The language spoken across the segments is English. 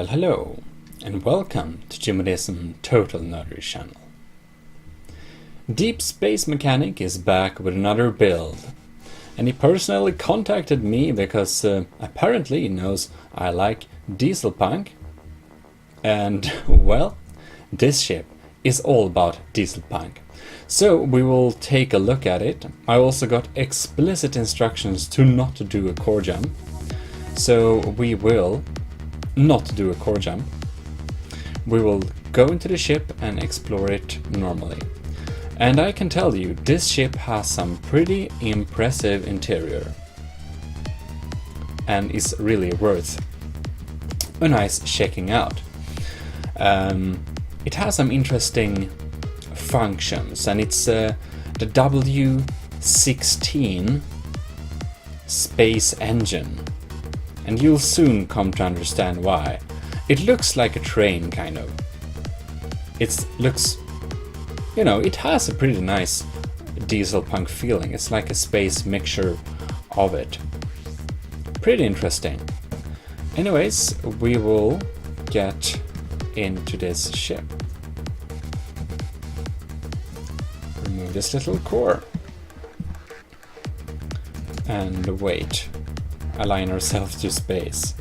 Well, hello, and welcome to Jimodism Total Nerdery channel. Deep Space Mechanic is back with another build, and he personally contacted me because apparently he knows I like Dieselpunk, and well, this ship is all about Dieselpunk. So we will take a look at it. I also got explicit instructions to not do a core jump, so we will not do a core jump. We will go into the ship and explore it normally. And I can tell you, this ship has some pretty impressive interior and is really worth a nice checking out. It has some interesting functions, and it's the W16 space engine. And you'll soon come to understand why. It looks like a train, kind of. It looks, you know, it has a pretty nice Dieselpunk feeling. It's like a space mixture of it. Pretty interesting. Anyways, we will get into this ship. Remove this little core. And wait. Align ourselves to space.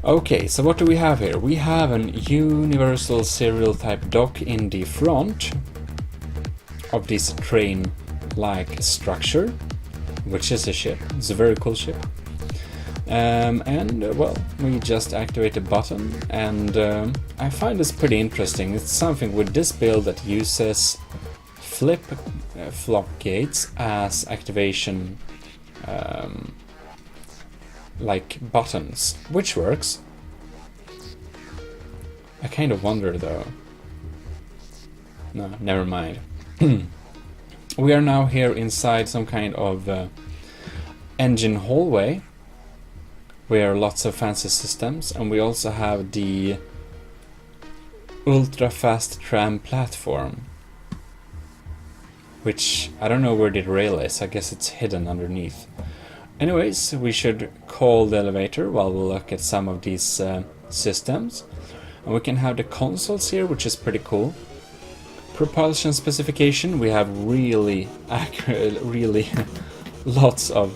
Okay, so what do we have here? We have an universal serial type dock in the front of this train-like structure, which is a ship. It's a very cool ship. Well, we just activate a button, and I find this pretty interesting. It's something with this build that uses flip-flop gates as activation like buttons, which works. I kind of wonder though. No, never mind. We are now here inside some kind of engine hallway where lots of fancy systems, and we also have the ultra fast tram platform, which I don't know where the rail is. I guess it's hidden underneath. Anyways, we should call the elevator while we look at some of these systems. And we can have the consoles here, which is pretty cool. Propulsion specification, we have really accurate, really lots of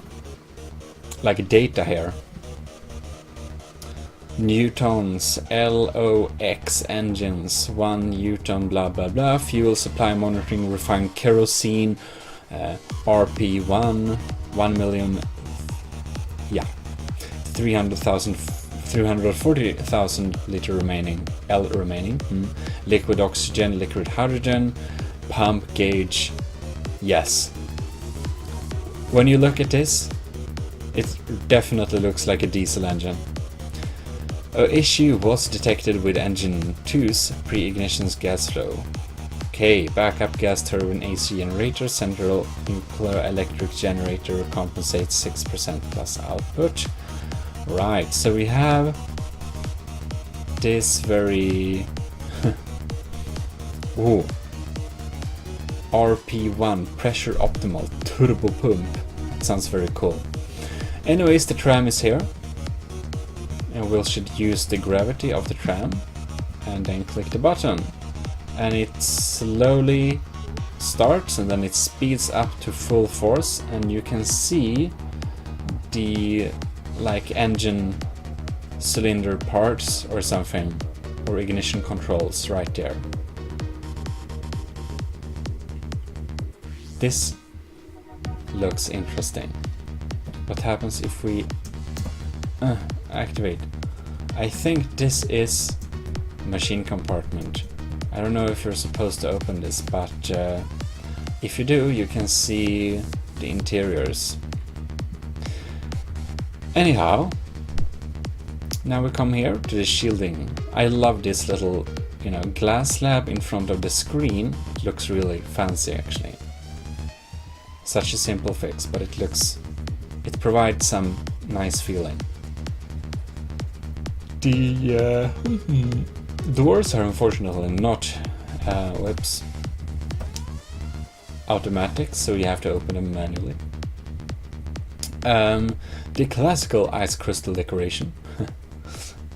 like data here. Newtons, LOX engines, 1 Newton, blah blah blah. Fuel supply monitoring, refined kerosene, RP1, 1 million. Yeah, 340,000 liter remaining, L remaining. Liquid oxygen, liquid hydrogen, pump gauge. Yes. When you look at this, it definitely looks like a diesel engine. An issue was detected with engine 2's pre-ignition's gas flow. Okay, backup gas turbine AC generator, central nuclear electric generator compensates 6% plus output. Right, so we have this very ooh, RP1 pressure optimal turbo pump. That sounds very cool. Anyways, the tram is here, and we should use the gravity of the tram and then click the button. And it slowly starts, and then it speeds up to full force, and you can see the like engine cylinder parts or something, or ignition controls right there. This looks interesting. What happens if we activate? I think this is machine compartment. I don't know if you're supposed to open this, but if you do, you can see the interiors. Anyhow, now we come here to the shielding. I love this little, you know, glass slab in front of the screen. It looks really fancy, actually. Such a simple fix, but it provides some nice feeling. The doors are unfortunately not automatic, so you have to open them manually. The classical ice crystal decoration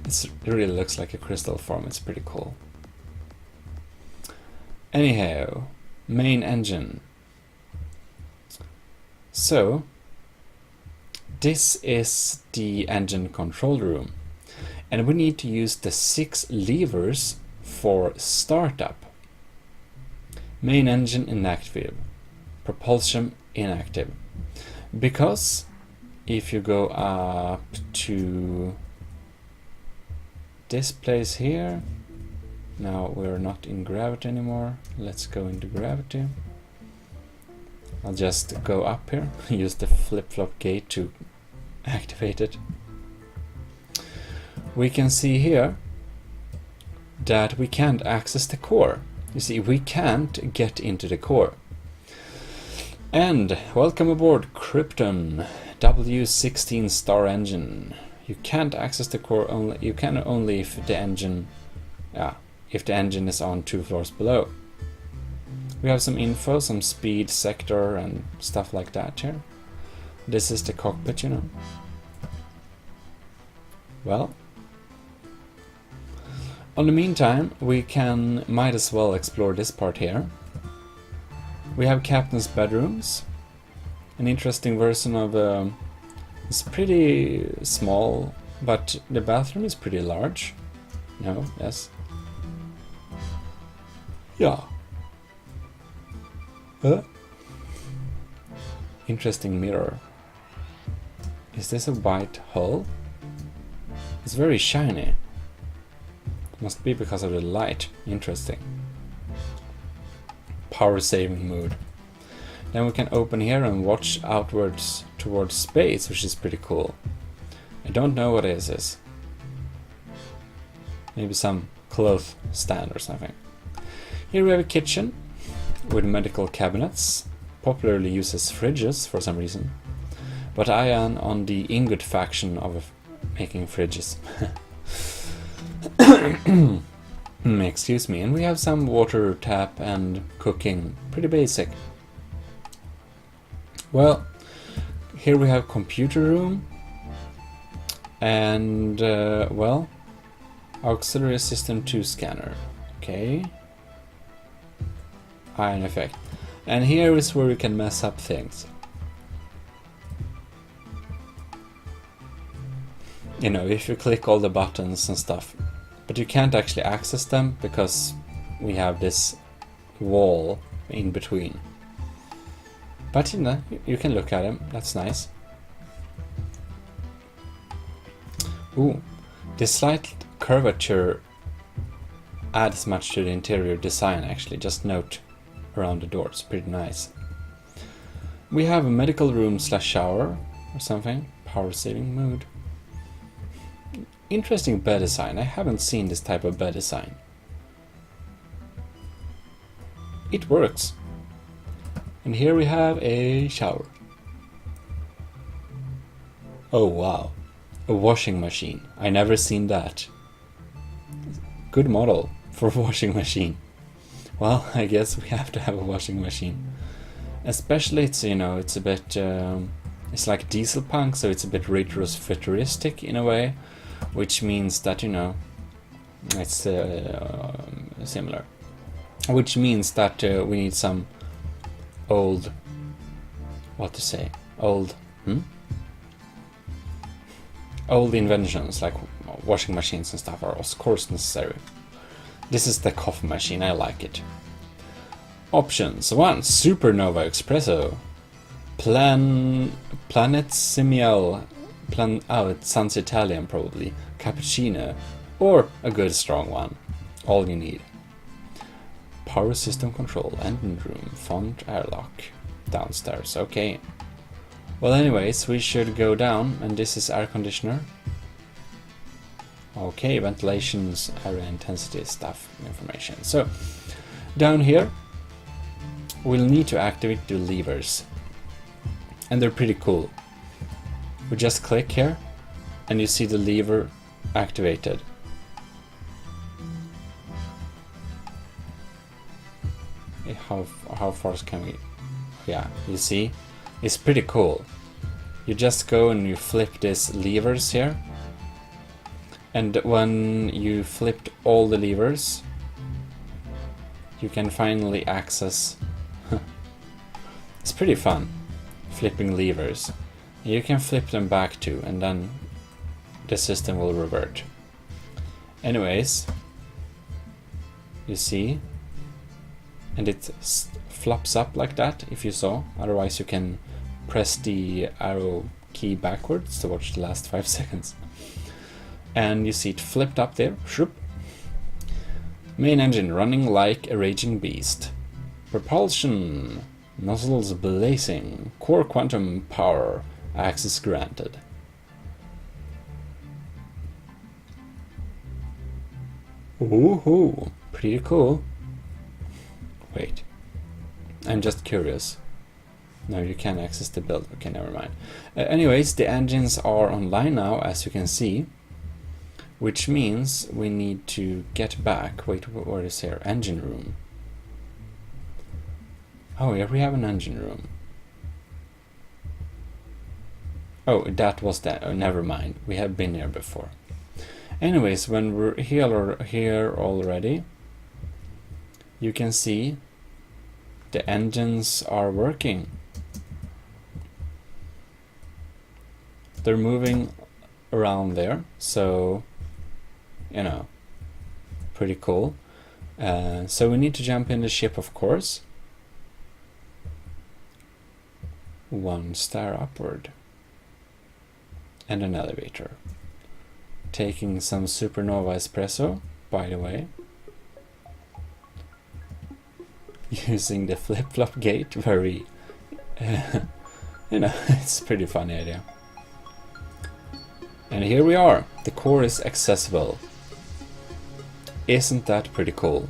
It really looks like a crystal form, it's pretty cool. Anyhow, main engine. So, this is the engine control room. And we need to use the 6 levers for startup. Main engine inactive. Propulsion inactive. Because if you go up to this place here, now we're not in gravity anymore. Let's go into gravity. I'll just go up here, use the flip-flop gate to activate it. We can see here that we can't access the core. You see, we can't get into the core. And welcome aboard Krypton W16 star engine. You can't access the core only. You can only if the engine, if the engine is on 2 floors below. We have some info, some speed, sector, and stuff like that here. This is the cockpit, you know. Well, on the meantime, we might as well explore this part here. We have captain's bedrooms. An interesting version of it's pretty small, but the bathroom is pretty large. No, yes. Yeah. Interesting mirror. Is this a white hull? It's very shiny. Must be because of the light. Interesting. Power saving mode. Then we can open here and watch outwards towards space, which is pretty cool. I don't know what this is. Maybe some cloth stand or something. Here we have a kitchen with medical cabinets. Popularly uses fridges for some reason. But I am on the ingot faction of making fridges. Excuse me. And we have some water tap and cooking. Pretty basic. Well, here we have computer room. And, well, auxiliary system 2 scanner. Okay. Iron effect. And here is where we can mess up things. You know, if you click all the buttons and stuff. But you can't actually access them because we have this wall in between. But you know, you can look at them. That's nice. Ooh, this slight curvature adds much to the interior design actually. Just note around the doors. Pretty nice. We have a medical room / shower or something. Power saving mode. Interesting bed design. I haven't seen this type of bed design. It works. And here we have a shower. Oh wow. A washing machine. I never seen that. Good model for a washing machine. Well, I guess we have to have a washing machine. Especially it's, you know, it's a bit it's like Dieselpunk, so it's a bit retro-futuristic in a way. Which means that, you know, it's similar. Which means that we need some old, what to say, old inventions like washing machines and stuff are of course necessary. This is the coffee machine, I like it. Options: 1. Supernova Espresso. Planetsimial. It sounds Italian probably. Cappuccino. Or a good strong one. All you need. Power system control. Engine room. Font airlock. Downstairs. Okay. Well, anyways, we should go down, and this is air conditioner. Okay, ventilations, area intensity stuff, information. So, down here, we'll need to activate the levers. And they're pretty cool. We just click here, and you see the lever activated. How far can we? Yeah, you see, it's pretty cool. You just go and you flip these levers here, And when you flipped all the levers, you can finally access... It's pretty fun, flipping levers. You can flip them back too, and then the system will revert. Anyways, you see, and it flops up like that if you saw. Otherwise you can press the arrow key backwards to watch the last 5 seconds. And you see it flipped up there. Shoop. Main engine running like a raging beast. Propulsion. Nozzles blazing. Core quantum power. Access granted. Woohoo! Pretty cool. Wait. I'm just curious. No, you can't access the build. Okay, never mind. Anyways, the engines are online now, as you can see. Which means we need to get back. Wait, what is here? Engine room. Oh, here we have an engine room. Oh, that was that. Oh, never mind. We have been here before. Anyways, when we're here already, you can see the engines are working. They're moving around there, so you know, pretty cool. So we need to jump in the ship, of course. 1 star upward. And an elevator. Taking some supernova espresso, by the way. Using the flip-flop gate, very, you know, it's a pretty funny idea. And here we are, the core is accessible. Isn't that pretty cool?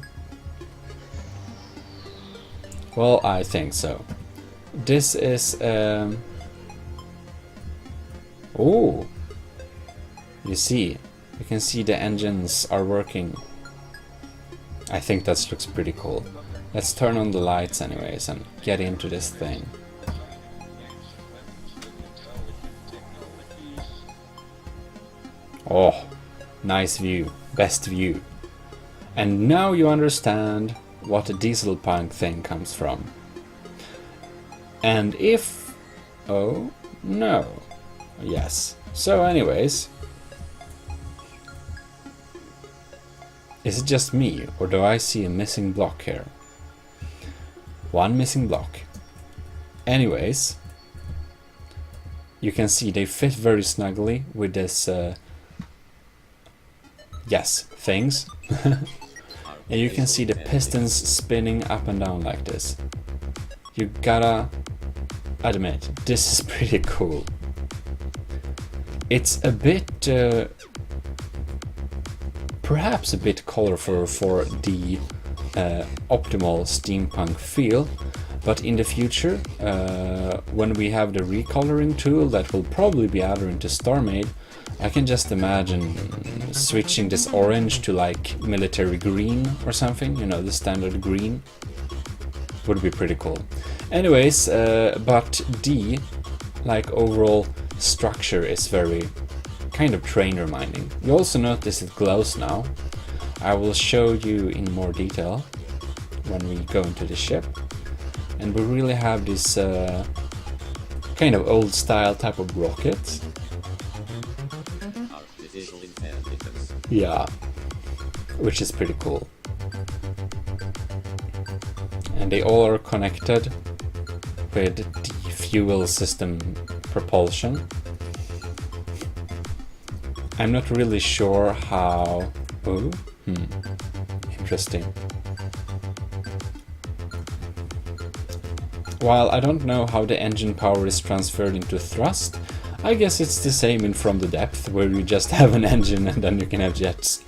Well, I think so. This is, oh! You see, you can see the engines are working. I think that looks pretty cool. Let's turn on the lights anyways and get into this thing. Oh, nice view, best view. And now you understand what the Dieselpunk thing comes from. And if... oh, no. Yes. So anyways... is it just me, or do I see a missing block here? One missing block. Anyways... you can see they fit very snugly with this... yes, things. And you can see the pistons spinning up and down like this. You gotta admit, this is pretty cool. It's a bit, perhaps a bit colorful for the optimal steampunk feel, but in the future, when we have the recoloring tool that will probably be added into StarMade, I can just imagine switching this orange to like military green or something, you know, the standard green. Would be pretty cool. Anyways, but the like overall structure is very kind of train reminding. You also notice it glows now. I will show you in more detail when we go into the ship. And we really have this kind of old style type of rocket. Yeah, which is pretty cool. And they all are connected with the fuel system propulsion. I'm not really sure how... oh, interesting. While I don't know how the engine power is transferred into thrust, I guess it's the same in From the Depth, where you just have an engine and then you can have jets.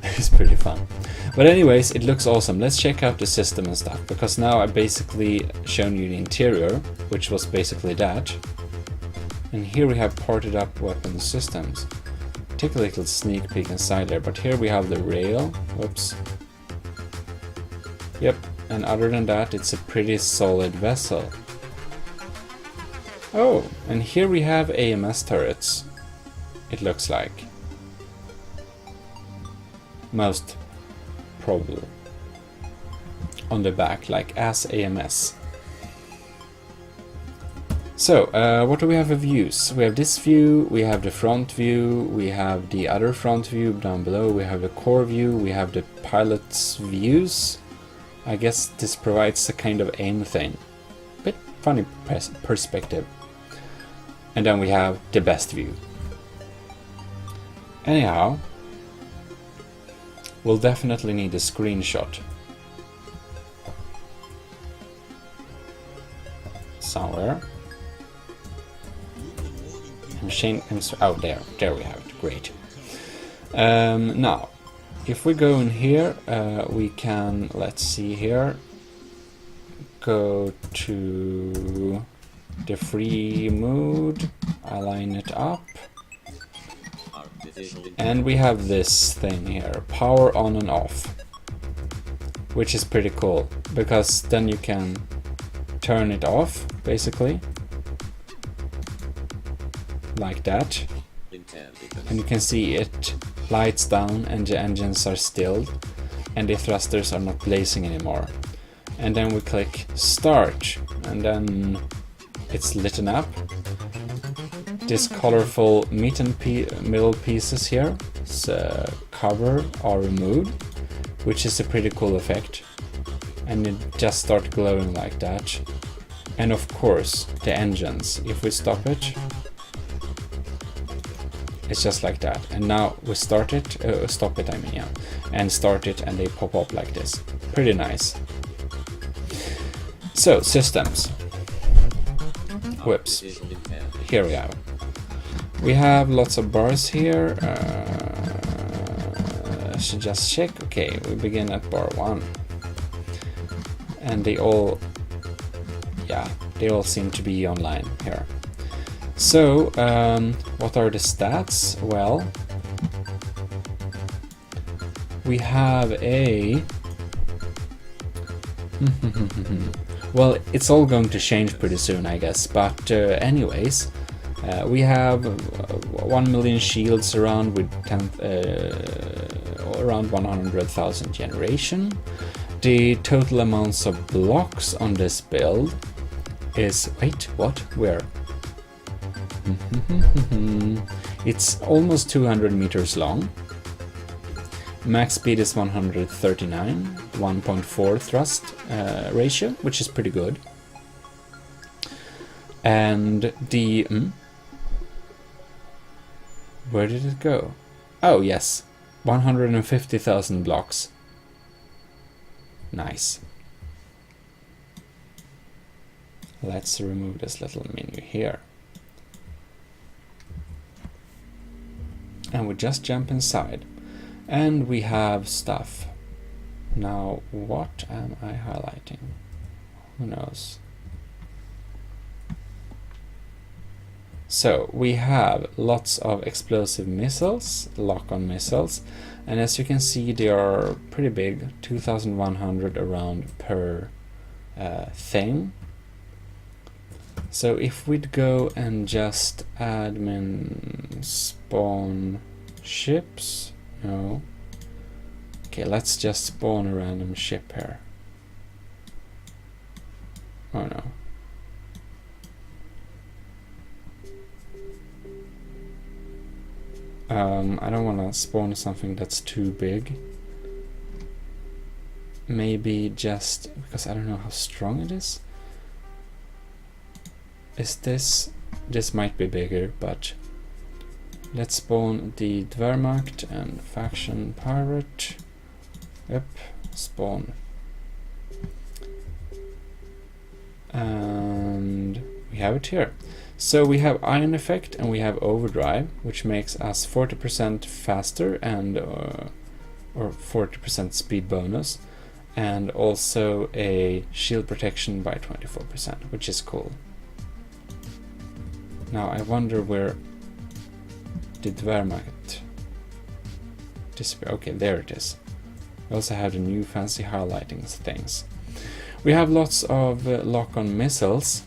It's pretty fun. But anyways, it looks awesome. Let's check out the system and stuff, because now I've basically shown you the interior, which was basically that. And here we have ported up weapon systems. Take a little sneak peek inside there, but here we have the rail. Whoops. Yep, and other than that, it's a pretty solid vessel. Oh, and here we have AMS turrets, it looks like. most probably on the back, like as AMS. So, what do we have of views? We have this view, we have the front view, we have the other front view down below, we have the core view, we have the pilot's views. I guess this provides a kind of aim thing. Bit funny perspective. And then we have the best view. Anyhow, we'll definitely need a screenshot somewhere. Oh, there we have it. Great. Now, if we go in here, we can, let's see here, go to the free mode, align it up, and we have this thing here, power on and off, which is pretty cool, because then you can turn it off, basically, like that, and you can see it lights down and the engines are stilled and the thrusters are not blazing anymore. And then we click start and then it's lit up. This colorful middle pieces here, cover are removed, which is a pretty cool effect, and it just start glowing like that. And of course the engines, if we stop it, it's just like that. And now we start it, stop it I mean, yeah, and start it and they pop up like this. Pretty nice. So, systems. Whoops. Here we are. We have lots of bars here. I should just check. Okay, we begin at bar 1. And they all seem to be online here. So, what are the stats? Well, we have a... well, it's all going to change pretty soon, I guess, but anyways, we have 1 million shields around with around 100,000 generation. The total amounts of blocks on this build is... wait, what? Where? It's almost 200 meters long. Max speed is 139, 1.4 thrust ratio, which is pretty good. And the... where did it go? Oh, yes, 150,000 blocks. Nice. Let's remove this little menu here. And we just jump inside. And we have stuff. Now, what am I highlighting? Who knows? So, we have lots of explosive missiles, lock-on missiles, and as you can see, they are pretty big, 2,100 around per thing. So, if we'd go and just admin spawn ships, no. Okay, let's just spawn a random ship here. Oh no. I don't want to spawn something that's too big. Maybe just because I don't know how strong it is. Is this? This might be bigger, but let's spawn the Wehrmacht and faction pirate. Yep, spawn. And we have it here. So we have ion effect and we have overdrive, which makes us 40% faster and or 40% speed bonus, and also a shield protection by 24%, which is cool. Now I wonder where did Wehrmacht disappear? Okay, there it is. We also have the new fancy highlighting things. We have lots of lock-on missiles,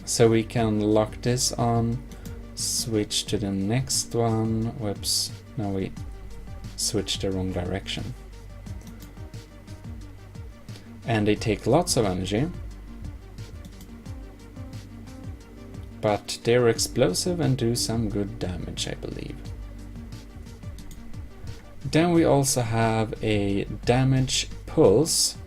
so we can lock this on, switch to the next one. Whoops, now we switch the wrong direction. And they take lots of energy, but they're explosive and do some good damage, I believe. Then we also have a damage pulse.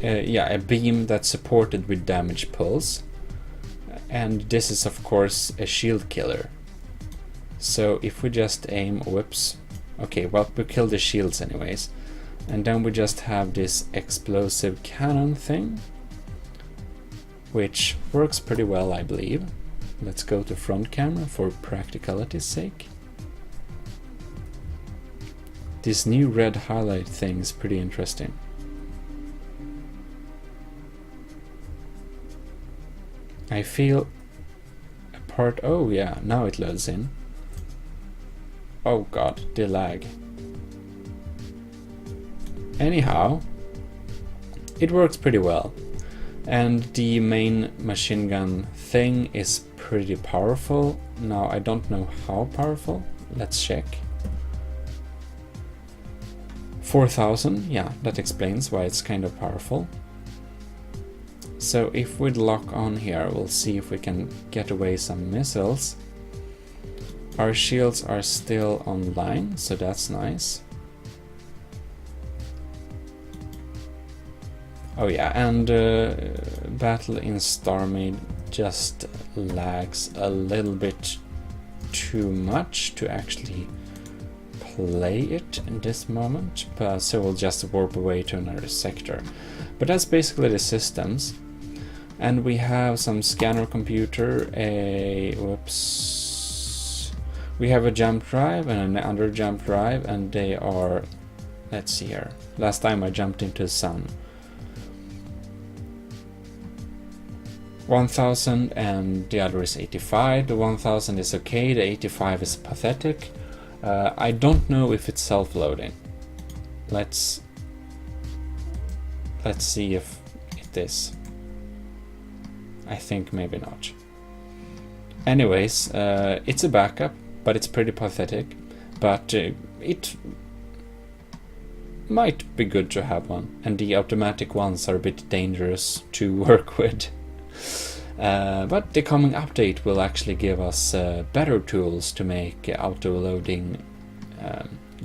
A beam that's supported with damage pulse. And this is of course a shield killer. So if we just aim, whoops. Okay, well, we kill the shields anyways. And then we just have this explosive cannon thing, which works pretty well, I believe. Let's go to front camera for practicality's sake. This new red highlight thing is pretty interesting. I feel a part, oh yeah, now it loads in. Oh god, the lag. Anyhow, it works pretty well. And the main machine gun thing is pretty powerful. Now I don't know how powerful. Let's check. 4000, yeah, that explains why it's kind of powerful. So if we lock on here, we'll see if we can get away some missiles. Our shields are still online, so that's nice. Oh yeah, and battle in StarMade just lags a little bit too much to actually play it in this moment, but so we'll just warp away to another sector. But that's basically the systems. And we have some scanner computer, we have a jump drive and another jump drive, and they are, let's see here, last time I jumped into the sun. 1000 and the other is 85. The 1000 is okay, the 85 is pathetic. I don't know if it's self-loading. Let's see if it is. I think maybe not. Anyways, it's a backup, but it's pretty pathetic. But it might be good to have one, and the automatic ones are a bit dangerous to work with. But the coming update will actually give us better tools to make auto-loading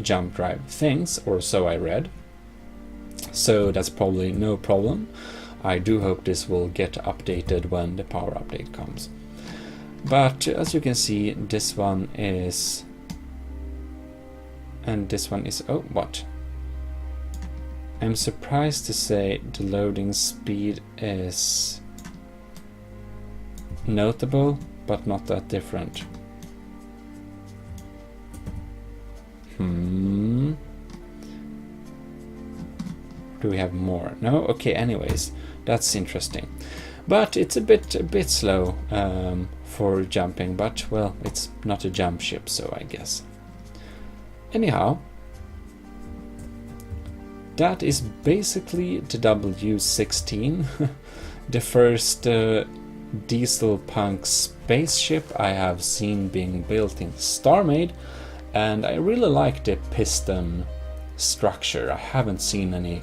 jump drive things, or so I read. So that's probably no problem. I do hope this will get updated when the power update comes. But as you can see, this one is... and this one is... oh, what? I'm surprised to say the loading speed is notable, but not that different. Do we have more? No? Okay, anyways, that's interesting. But it's a bit slow for jumping, but well, it's not a jump ship, so I guess. Anyhow, that is basically the W16, the first Dieselpunk spaceship I have seen being built in StarMade, and I really like the piston structure. I haven't seen any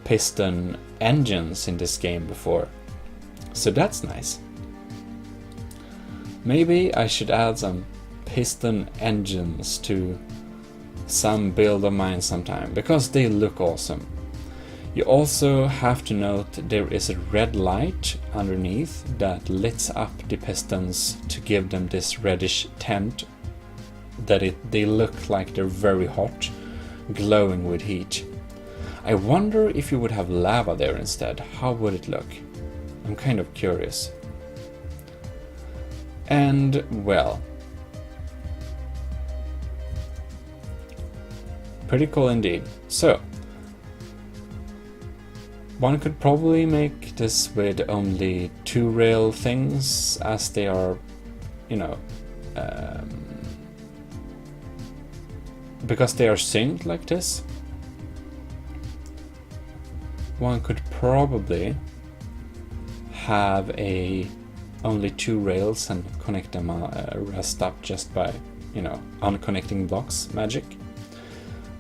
piston engines in this game before, so that's nice. Maybe I should add some piston engines to some build of mine sometime, because they look awesome. You also have to note there is a red light underneath that lights up the pistons to give them this reddish tint, that they look like they're very hot, glowing with heat. I wonder if you would have lava there instead, how would it look? I'm kind of curious. And well, pretty cool indeed. So, one could probably make this with only 2 rail things, as they are, you know, because they are synced like this. One could probably have a only 2 rails and connect them rest up just by, you know, unconnecting blocks magic.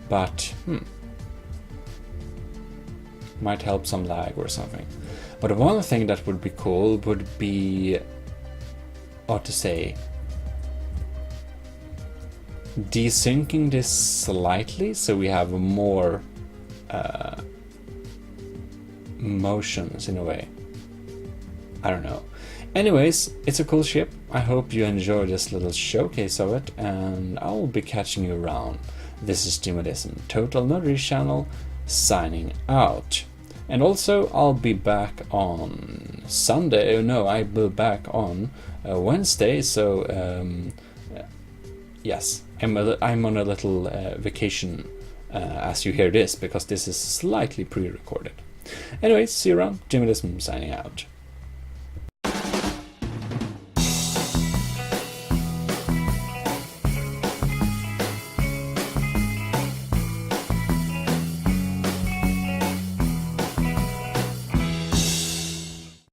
But might help some lag or something. But one thing that would be cool would be, what to say, desyncing this slightly so we have more motions in a way. I don't know. Anyways, it's a cool ship. I hope you enjoy this little showcase of it, and I'll be catching you around. This is Dieselpunk, Total Nerdery channel, signing out. And also, I'll be back on Sunday. No, I'll be back on Wednesday. So yes, I'm on a little vacation as you hear this, because this is slightly pre-recorded. Anyways, see you around. Dieselpunk signing out.